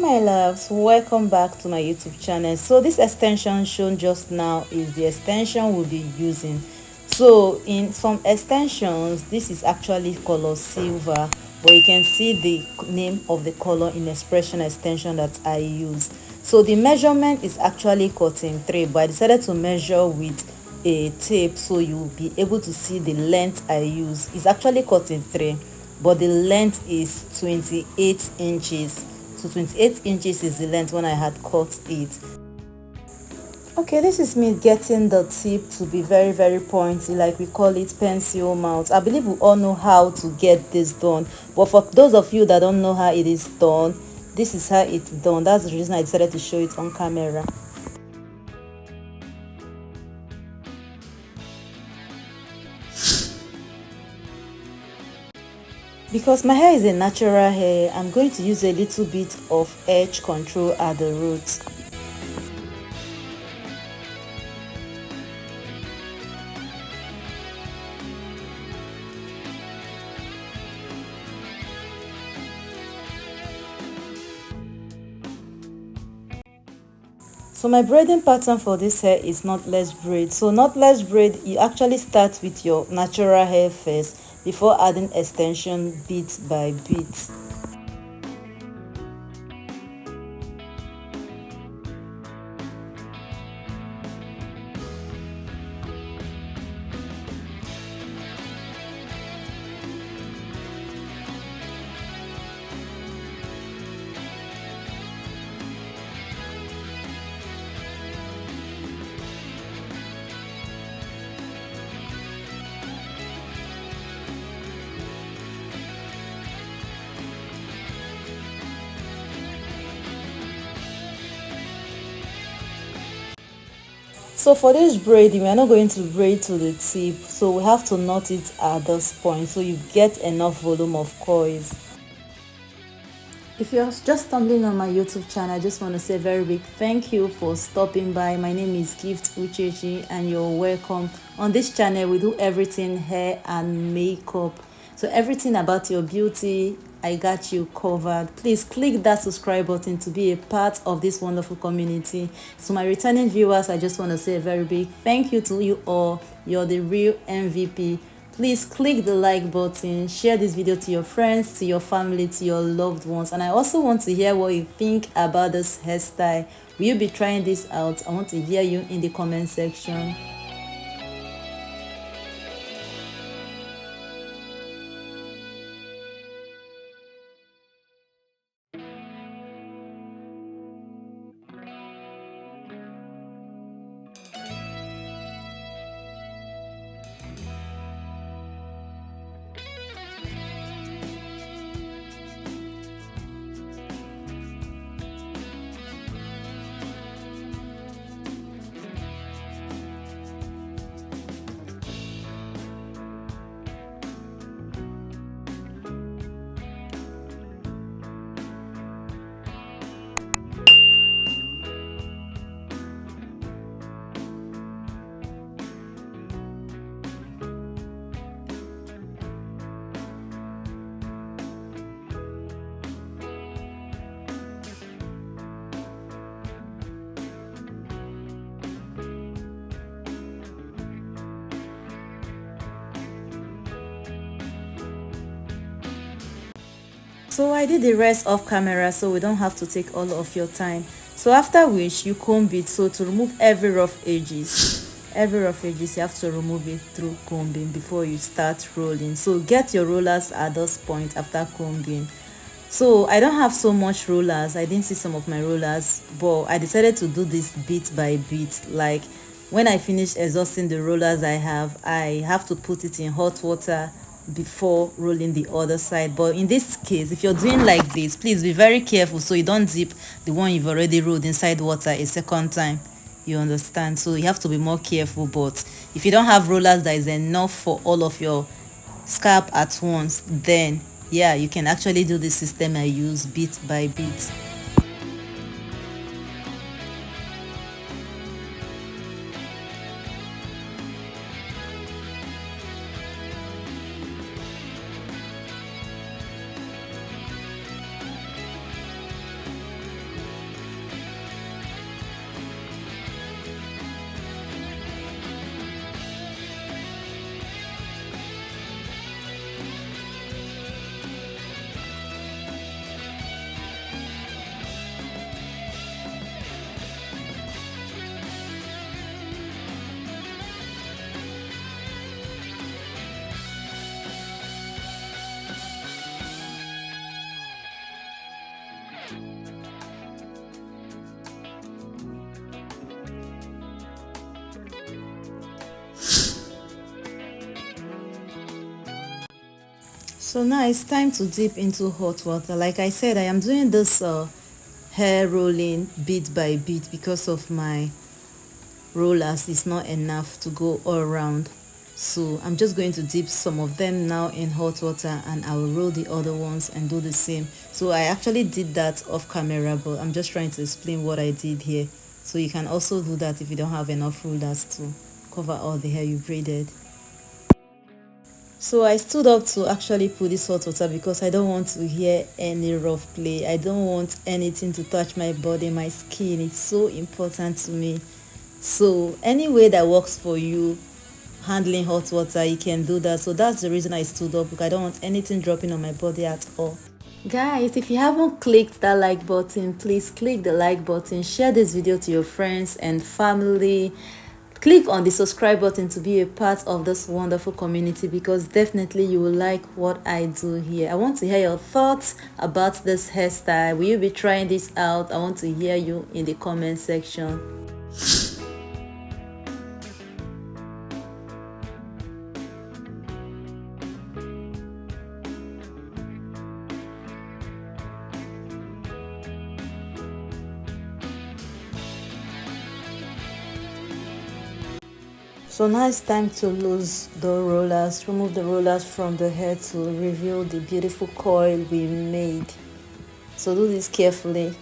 my loves, welcome back to my YouTube channel. So this extension shown just now is the extension we'll be using. So in some extensions, this is actually color silver, but you can see the name of the color in expression extension that I use. So the measurement is actually cotton 3, but I decided to measure with a tape so you'll be able to see the length I use. It's actually cotton 3, but the length is 28 inches. So 28 inches is the length when I had cut it. Okay, this is me getting the tip to be very pointy, like we call it pencil mouth. I believe we all know how to get this done, but for those of you that don't know how it is done, this is how it's done. That's the reason I decided to show it on camera. Because my hair is a natural hair, I'm going to use a little bit of edge control at the roots. So my braiding pattern for this hair is knotless braid. So knotless braid, you actually start with your natural hair first before adding extension bit by bit. So for this braiding, we are not going to braid to the tip, so we have to knot it at this point so you get enough volume of coils. If you're just stumbling on my YouTube channel, I just want to say a very big thank you for stopping by. My name is Gift Uchechi and you're welcome. On this channel, we do everything hair and makeup. So everything about your beauty, I got you covered. Please click that subscribe button to be a part of this wonderful community. To my returning viewers, I just want to say a very big thank you to you all. You're the real MVP. Please click the like button, share this video to your friends, to your family, to your loved ones. And I also want to hear what you think about this hairstyle. Will you be trying this out? I want to hear you in the comment section. So I did the rest off camera so we don't have to take all of your time. So after which you comb it. So to remove every rough edges, you have to remove it through combing before you start rolling. So get your rollers at this point after combing. So I don't have so much rollers. I didn't see some of my rollers, but I decided to do this bit by bit. Like when I finish exhausting the rollers I have to put it in hot water before rolling the other side. But in this case, if you're doing like this, please be very careful so you don't dip the one you've already rolled inside water a second time. You understand? So you have to be more careful. But if you don't have rollers that is enough for all of your scalp at once, then yeah, you can actually do the system I use bit by bit. So now it's time to dip into hot water. Like I said, I am doing this hair rolling bit by bit because of my rollers is not enough to go all around. So I'm just going to dip some of them now in hot water, and I will roll the other ones and do the same. So I actually did that off camera, but I'm just trying to explain what I did here. So you can also do that if you don't have enough rollers to cover all the hair you braided. So I stood up to actually put this hot water because I don't want to hear any rough play. I don't want anything to touch my body, my skin. It's so important to me. So any way that works for you handling hot water, you can do that. So that's the reason I stood up, because I don't want anything dropping on my body at all. Guys, if you haven't clicked that like button, please click the like button, share this video to your friends and family. Click on the subscribe button to be a part of this wonderful community, because definitely you will like what I do here. I want to hear your thoughts about this hairstyle. Will you be trying this out? I want to hear you in the comment section. So now it's time to lose the rollers, remove the rollers from the hair to reveal the beautiful coil we made. So do this carefully.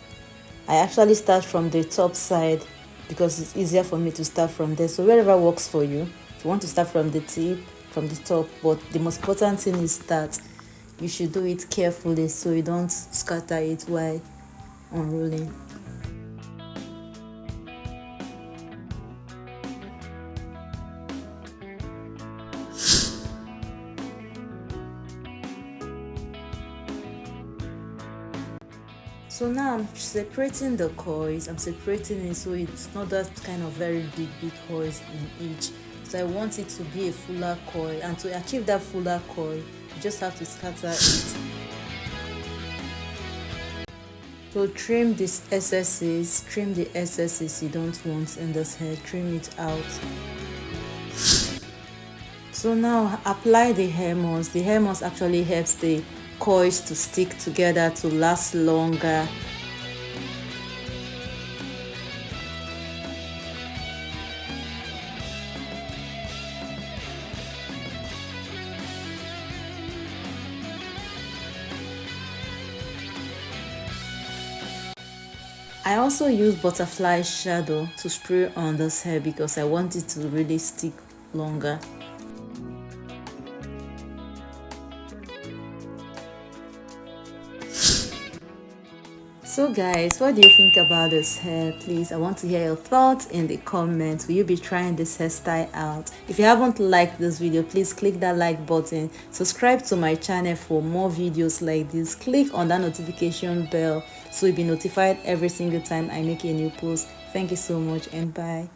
I actually start from the top side because it's easier for me to start from there. So wherever works for you. If you want to start from the tip, from the top, but the most important thing is that you should do it carefully so you don't scatter it while unrolling. So now I'm separating the coils. I'm separating it so it's not that kind of very big coils in each. So I want it to be a fuller coil, and to achieve that fuller coil, you just have to scatter it. So trim these excesses, trim the excesses you don't want in this hair, trim it out. So now apply the hair mousse. The hair mousse actually helps the coils to stick together to last longer. I also use butterfly shadow to spray on this hair because I want it to really stick longer. So guys, what do you think about this hair? Please, I want to hear your thoughts in the comments. Will you be trying this hairstyle out? If you haven't liked this video, please click that like button. Subscribe to my channel for more videos like this. Click on that notification bell so you'll be notified every single time I make a new post. Thank you so much, and bye.